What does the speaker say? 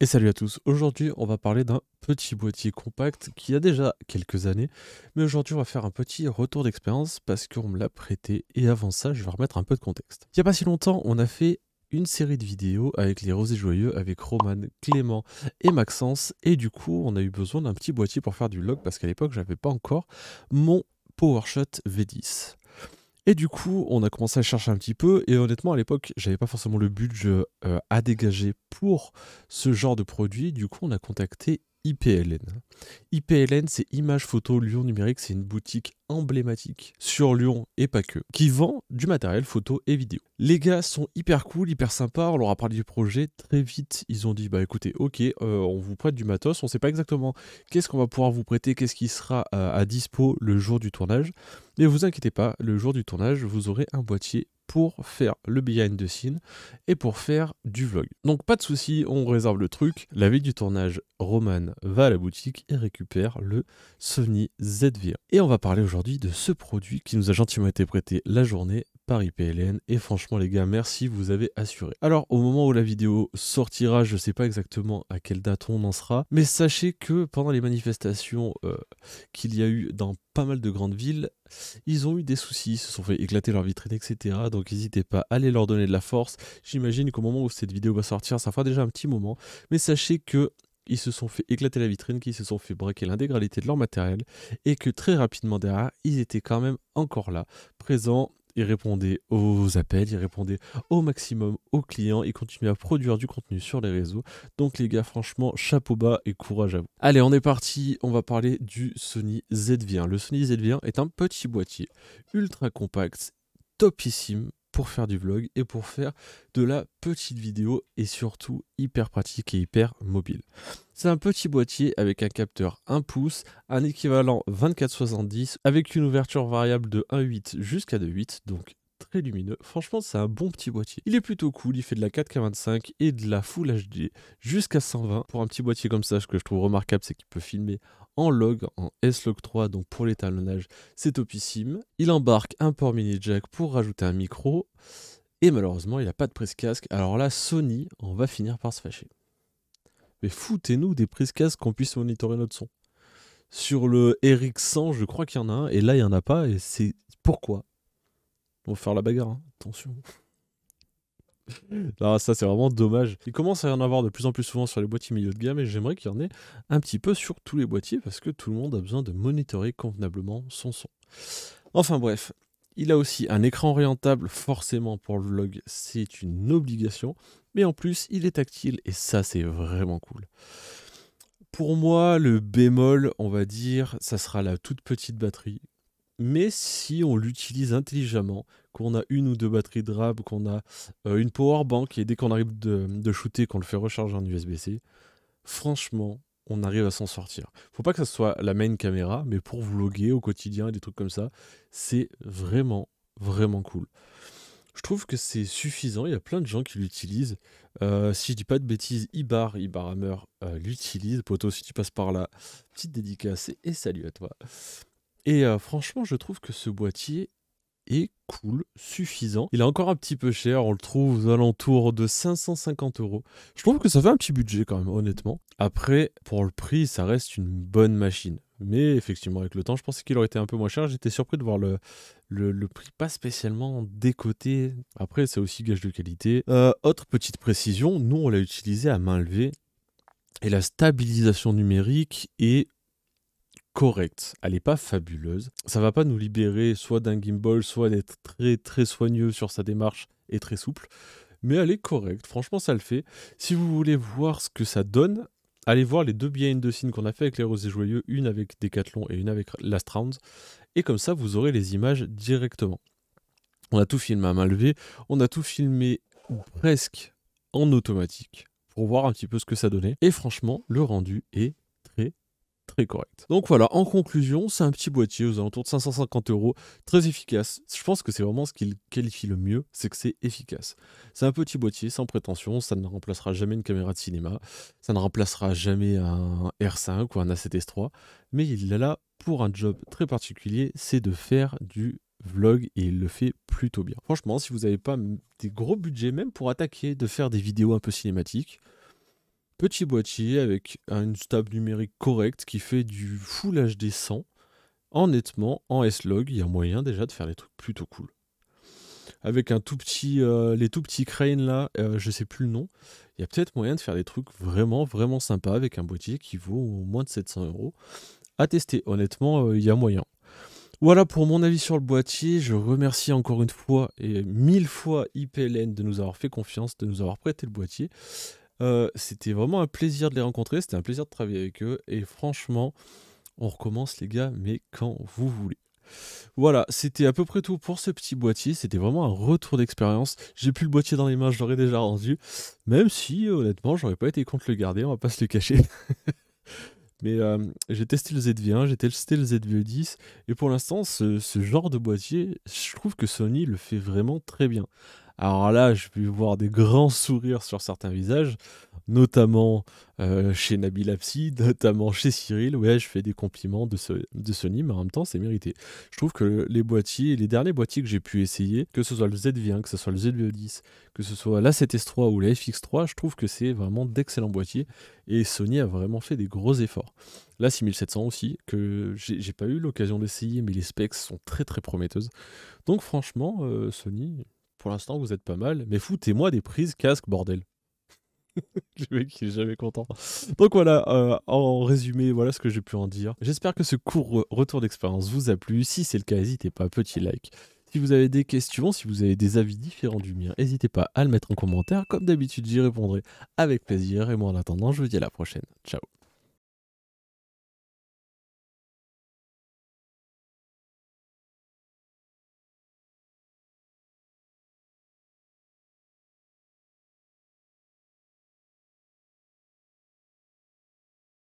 Et salut à tous, aujourd'hui on va parler d'un petit boîtier compact qui a déjà quelques années, mais aujourd'hui on va faire un petit retour d'expérience parce qu'on me l'a prêté et avant ça je vais remettre un peu de contexte. Il n'y a pas si longtemps on a fait une série de vidéos avec les Rosés Joyeux, avec Roman, Clément et Maxence et du coup on a eu besoin d'un petit boîtier pour faire du vlog parce qu'à l'époque j'avais pas encore mon PowerShot V10. Et du coup, on a commencé à chercher un petit peu et honnêtement, à l'époque, j'avais pas forcément le budget à dégager pour ce genre de produit. Du coup, on a contacté IPLN. IPLN, c'est Image Photo Lyon Numérique, c'est une boutique emblématique sur Lyon et pas que, qui vend du matériel photo et vidéo. Les gars sont hyper cool, hyper sympas, on leur a parlé du projet, très vite ils ont dit bah écoutez, ok, on vous prête du matos, on sait pas exactement qu'est-ce qu'on va pouvoir vous prêter, qu'est-ce qui sera à dispo le jour du tournage, mais vous inquiétez pas, le jour du tournage, vous aurez un boîtier pour faire le behind the scene et pour faire du vlog. Donc pas de souci, on réserve le truc. La veille du tournage, Roman va à la boutique et récupère le Sony ZV1. Et on va parler aujourd'hui de ce produit qui nous a gentiment été prêté la journée par IPLN. Et franchement les gars, merci, vous avez assuré. Alors au moment où la vidéo sortira, je sais pas exactement à quelle date on en sera, mais sachez que pendant les manifestations qu'il y a eu dans pas mal de grandes villes, ils ont eu des soucis, ils se sont fait éclater leur vitrine, etc. Donc n'hésitez pas à aller leur donner de la force. J'imagine qu'au moment où cette vidéo va sortir, ça fera déjà un petit moment. Mais sachez que ils se sont fait éclater la vitrine, qu'ils se sont fait braquer l'intégralité de leur matériel et que très rapidement derrière, ils étaient quand même encore là, présents. Ils répondaient aux appels, ils répondaient au maximum aux clients, ils continuaient à produire du contenu sur les réseaux. Donc les gars, franchement, chapeau bas et courage à vous. Allez, on est parti, on va parler du Sony ZV1. Le Sony ZV1 est un petit boîtier ultra compact, topissime pour faire du vlog et pour faire de la petite vidéo et surtout hyper pratique et hyper mobile. C'est un petit boîtier avec un capteur 1 pouce, un équivalent 24-70 avec une ouverture variable de 1.8 jusqu'à 2.8, donc très lumineux. Franchement, c'est un bon petit boîtier. Il est plutôt cool, il fait de la 4K25 et de la Full HD jusqu'à 120. Pour un petit boîtier comme ça, ce que je trouve remarquable, c'est qu'il peut filmer en log, en S-Log 3, donc pour l'étalonnage, c'est topissime. Il embarque un port mini jack pour rajouter un micro. Et malheureusement, il n'a pas de prise-casque. Alors là, Sony, on va finir par se fâcher. Mais foutez-nous des prises-casques qu'on puisse monitorer notre son. Sur le RX100, je crois qu'il y en a un, et là, il n'y en a pas, et c'est pourquoi. On va faire la bagarre, hein. Attention. Alors ça, c'est vraiment dommage. Il commence à y en avoir de plus en plus souvent sur les boîtiers milieu de gamme, et j'aimerais qu'il y en ait un petit peu sur tous les boîtiers, parce que tout le monde a besoin de monitorer convenablement son son. Enfin bref, il a aussi un écran orientable, forcément pour le vlog, c'est une obligation. Mais en plus, il est tactile, et ça, c'est vraiment cool. Pour moi, le bémol, on va dire, ça sera la toute petite batterie. Mais si on l'utilise intelligemment, qu'on a une ou deux batteries de RAM, qu'on a une power bank et dès qu'on arrive de shooter, qu'on le fait recharger en USB-C, franchement, on arrive à s'en sortir. Faut pas que ça soit la main caméra, mais pour vlogger au quotidien et des trucs comme ça, c'est vraiment, vraiment cool. Je trouve que c'est suffisant, il y a plein de gens qui l'utilisent. Si je dis pas de bêtises, Ibar Hammer l'utilise. Poto, si tu passes par là, petite dédicace et salut à toi. Et franchement, je trouve que ce boîtier est cool, suffisant. Il est encore un petit peu cher, on le trouve aux alentours de 550 euros. Je trouve que ça fait un petit budget quand même, honnêtement. Après, pour le prix, ça reste une bonne machine. Mais effectivement, avec le temps, je pensais qu'il aurait été un peu moins cher. J'étais surpris de voir le prix pas spécialement décoté. Après, c'est aussi gage de qualité. Autre petite précision, nous, on l'a utilisé à main levée. Et la stabilisation numérique est correcte. Elle n'est pas fabuleuse. Ça va pas nous libérer soit d'un gimbal, soit d'être très très soigneux sur sa démarche et très souple. Mais elle est correcte. Franchement, ça le fait. Si vous voulez voir ce que ça donne, allez voir les deux behind the scenes qu'on a fait avec les Rosés Joyeux, une avec Decathlon et une avec Last Rounds. Et comme ça, vous aurez les images directement. On a tout filmé à main levée. On a tout filmé presque en automatique pour voir un petit peu ce que ça donnait. Et franchement, le rendu est très correct. Donc voilà, en conclusion, c'est un petit boîtier aux alentours de 550 euros, très efficace. Je pense que c'est vraiment ce qui le qualifie le mieux, c'est que c'est efficace. C'est un petit boîtier sans prétention, ça ne remplacera jamais une caméra de cinéma, ça ne remplacera jamais un R5 ou un A7S3, mais il est là pour un job très particulier, c'est de faire du vlog et il le fait plutôt bien. Franchement, si vous n'avez pas des gros budgets, même pour attaquer, de faire des vidéos un peu cinématiques, Petit boîtier avec une table numérique correcte qui fait du Full HD 100. Honnêtement, en S-Log, il y a moyen déjà de faire des trucs plutôt cool. Avec un tout petit, les tout petits cranes là, je sais plus le nom, il y a peut-être moyen de faire des trucs vraiment, vraiment sympas avec un boîtier qui vaut moins de 700 €. À tester, honnêtement, il y a moyen. Voilà pour mon avis sur le boîtier. Je remercie encore une fois et 1000 fois IPLN de nous avoir fait confiance, de nous avoir prêté le boîtier. C'était vraiment un plaisir de les rencontrer, c'était un plaisir de travailler avec eux et franchement, on recommence les gars, mais quand vous voulez. Voilà, c'était à peu près tout pour ce petit boîtier. C'était vraiment un retour d'expérience. J'ai plus le boîtier dans les mains, je l'aurais déjà rendu. Même si, honnêtement, j'aurais pas été contre le garder, on va pas se le cacher. Mais j'ai testé le ZV1, j'ai testé le ZV10. Et pour l'instant, ce genre de boîtier, je trouve que Sony le fait vraiment très bien. Alors là, je vais voir des grands sourires sur certains visages, notamment chez Nabil Apsi, notamment chez Cyril. Ouais, je fais des compliments de Sony, mais en même temps, c'est mérité. Je trouve que les boîtiers, les derniers boîtiers que j'ai pu essayer, que ce soit le ZV1, que ce soit le ZV10, que ce soit la 7S3 ou la FX3, je trouve que c'est vraiment d'excellents boîtiers. Et Sony a vraiment fait des gros efforts. La 6700 aussi, que j'ai pas eu l'occasion d'essayer, mais les specs sont très très prometteuses. Donc franchement, Sony, pour l'instant, vous êtes pas mal, mais foutez-moi des prises casque, bordel. Le mec, il est jamais content. Donc voilà, en résumé, voilà ce que j'ai pu en dire. J'espère que ce court retour d'expérience vous a plu. Si c'est le cas, n'hésitez pas, petit like. Si vous avez des questions, si vous avez des avis différents du mien, n'hésitez pas à le mettre en commentaire. Comme d'habitude, j'y répondrai avec plaisir. Et moi, en attendant, je vous dis à la prochaine. Ciao.